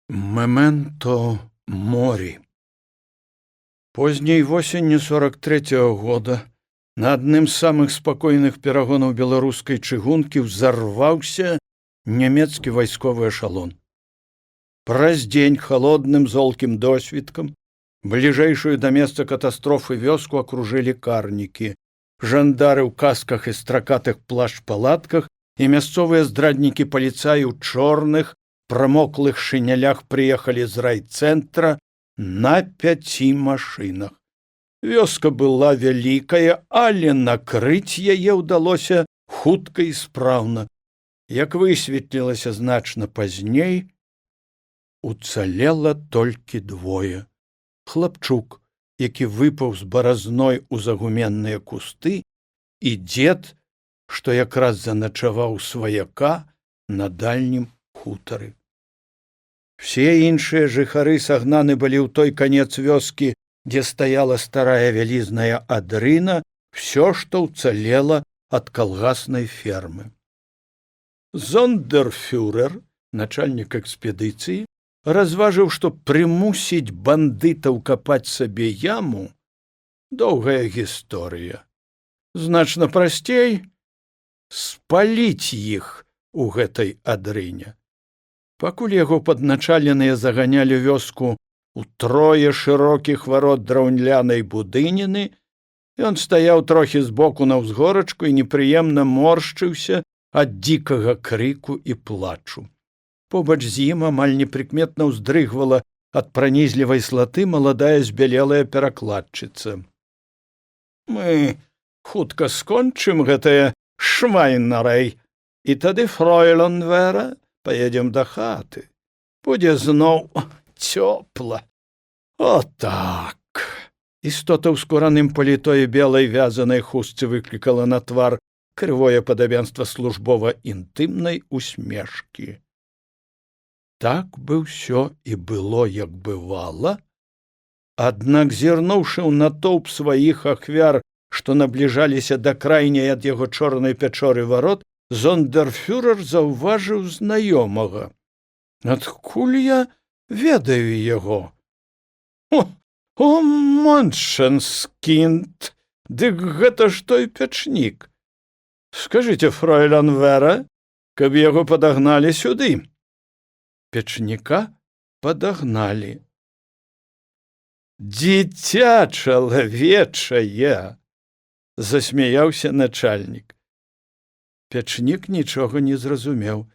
Мементо морі. Позняй восенню 43-го года на адным з самых спакойных перагонаў беларускай чыгункі ўзарваўся нямецкі вайсковы эшалон. Праз дзень халодным золкім досвіткам бліжэйшую да месца катастрофы вёску акружылі карнікі, жандары ў касках і стракатых плашч-палатках і мясцовыя здраднікі паліцаі ў чорных прамоклых шынялях прыехалі з райцэнтра на 5 машынах. Вёска была вялікая, але накрыць яе ўдалося хутка і спраўна. Як высветлілася значна пазней, уцалела толькі двое. Хлапчук, які выпаў з баразной у загуменныя кусты, і дзед, што якраз заначаваў сваяка на дальнім хутары. Все іншыя жыхары сагнаны былі ў той канец вёскі, дзе стаяла старая вялізная адрына, всё, што ўцалела ад калгаснай фермы. Зондерфюрер, начальнік экспедыцыі, разважыў, што прымусіць бандытаў капаць сабе яму — доўгая гісторыя. Значна прасцей спаліць іх у гэтай адрыне. Пакуль яго падначаленыя заганялі вёску у трое шырокіх варот драўнянай будыніны, ён стаяў трохі збоку на ўзгорачку і непрыемна моршчыўся ад дзікага крыку і плачу. Побач з ім амаль непрыкметна ўздрыгвала ад пранізлівай слаты маладая збялелая перакладчыца. «Мы хутка скончым гэтае швайнарэй, і тады, фройлен Вера, поедем да хаты. Будзе зноў цёпла. О так!» Істота ў скураным паліто і белай вязанай хустцы выклікала на твар крывое падабенства службова-інтымнай усмешкі. Так бы ўсё і было, як бывала. Аднак, зірнуўшы ў натоўп сваіх ахвяр, што набліжаліся да крайняй ад яго чорнай пячоры варот, зондерфюрер заўважыў знаёмага. «Адкуль я ведаю яго?» О, Моншенскінд, дык гэта ж той пячнік. Скажыце, фройлен Вера, каб яго падагналі сюды». Печніка падагналі. «Дзіця чалавечае!» — засмяяўся начальнік. Печнік нічога не зразумеў,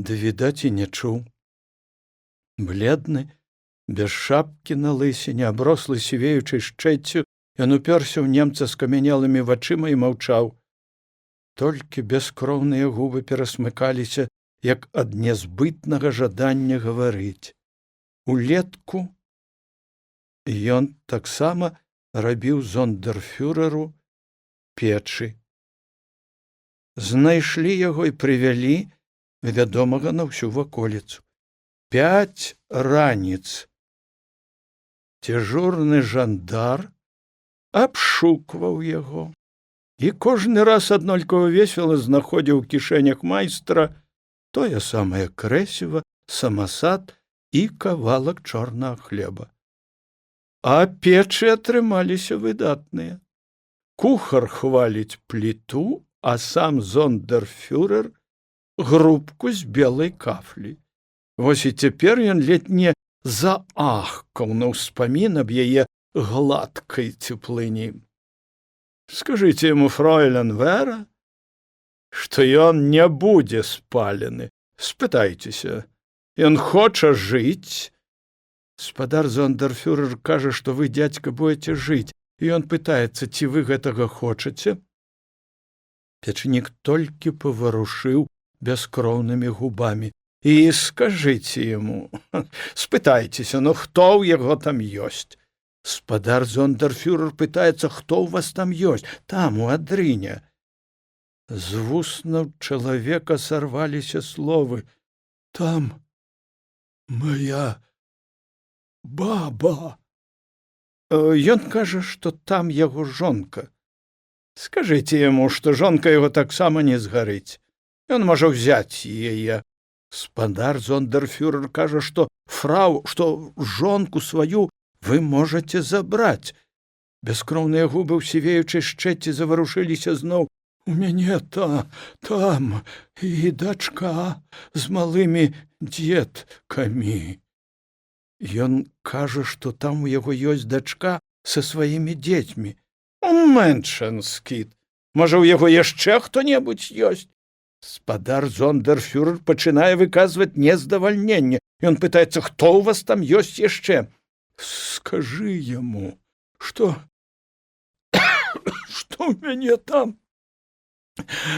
ды, відаць, і не чуў. Бледны, без шапкі на лысіне, аброслы сівеючай шчэццю, ён упёрся ў немца скамянелымі вачыма і маўчаў. Толькі бяскроўныя губы перасмыкаліся, як ад нязбытнага жадання гаварыць. Улетку ён таксама рабіў зондерфюреру печы. Знайшлі яго і прывялі вядомага на ўсю ваколіцу. 5 раніц. Дзяжурны жандар абшукваў яго і кожны раз аднолькава весела знаходзіў у кішэнях майстра тое самае крэсіва, самасад і кавалак чорнага хлеба. А печы атрымаліся выдатныя. Кухар хваліць пліту, а сам зондерфюрер грубку з белай кафлі. Вось і цяпер ён ледзь не заахкаў на ўспамін аб яе гладкай цеплыні. Скажыце яму, фройлен Вера, што ён не будзе спалены. Спытайцеся, ён хоча жыць. Спадар зондерфюрер кажа, што вы, дзядзька, будзеце жыць, і ён пытаецца, ці вы гэтага хочаце. Печнік толькі паварушыў бяскроўнымі губамі. І скажыце яму, спытайцеся, ну хто ў яго там ёсць? Спадар зондерфюрер пытаецца, хто ў вас там ёсць, там, у адрыне. З вуснаў чалавека сарваліся словы. «Там моя баба». Ён кажа, што там яго жонка. Скажыце яму, што жонка яго таксама не згарыць. Ён можа ўзяць яе. Спадар зондерфюрер кажа, што фрау, што жонку сваю вы можаце забраць. Бяскроўныя губы ў сівеючай шчэці заварушыліся зноў. У мяне там і дачка з малымі дзеткамі. Ён кажа, што там у яго ёсць дачка са сваімі дзецьмі. Меншанскіт. Можа, у яго яшчэ хто-небудзь ёсць? Спадар зондерфюрер пачынае выказваць нездавальненне. Ён пытаецца, хто ў вас там ёсць яшчэ? Скажы яму, што ў мяне там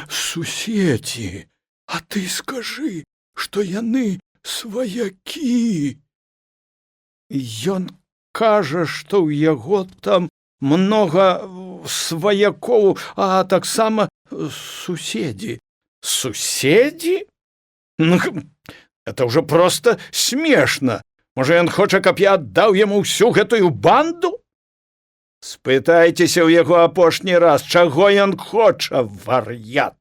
суседзі, а ты скажы, што яны сваякі. Ён кажа, што ў яго там многа сваякоў, а таксама суседзі. Суседзі? Ну, это ўжо проста смешна. Можа, ён хоча, каб я аддаў яму ўсю гэтую банду? Спытайцеся ў яго апошні раз, чаго ён хоча, вар'ят.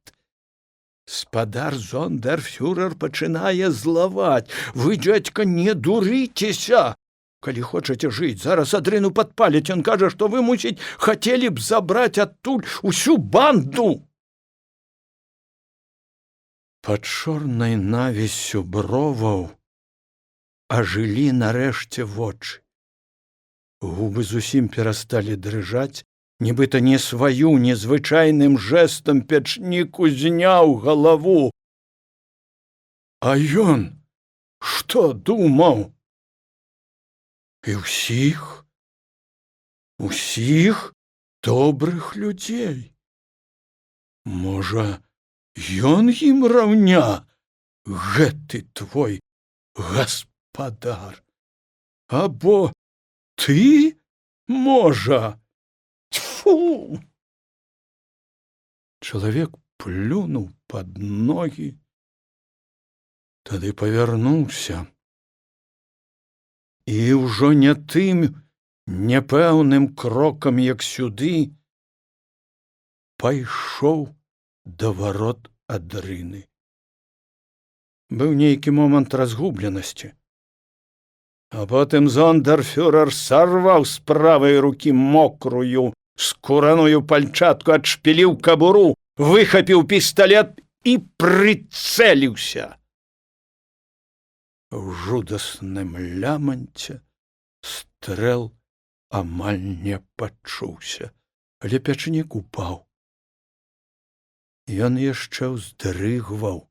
Спадар зондерфюрер пачынае злаваць. Вы, дзядзька, не дурыцеся. Калі хочаце жыць, зараз адрыну падпаліць. Ён кажа, што вы, мусіць, хацелі б забраць адтуль усю банду. Пад чорнай навіссю броваў ажылі нарэшце вочы. Губы зусім перасталі дрыжаць, нібыта не сваю незвычайным жэстам печнік узняў галаву. А ён што думаў? І ўсіх добрых людзей. Можа, ён ім раўня, гэты твой гаспадар? Або ты, можа? Тьфу! Чалавек плюнуў пад ногі, тады павярнуўся і ўжо не тым няпэўным крокам, як сюды, пайшоў да варот адрыны. Быў нейкі момант разгубленасці. А потым зондерфюрер сарваў з правай рукі мокрую скураную пальчатку, адшпіліў кабуру, выхапіў пісталет і прыцэліўся. У жудасным ляманце стрэл амаль не пачуўся, але печнік упаў. Ён яшчэ ўздрыгваў,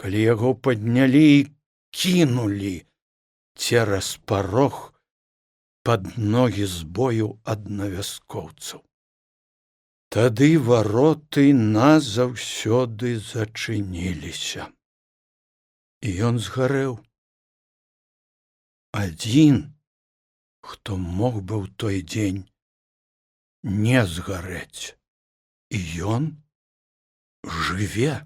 калі яго паднялі і кінулі цераз парог пад ногі з бою аднавяскоўцаў. Тады вароты назаўсёды зачыніліся. І ён згарэў. Адзін, хто мог бы ў той дзень не згарэць. І ён жыве.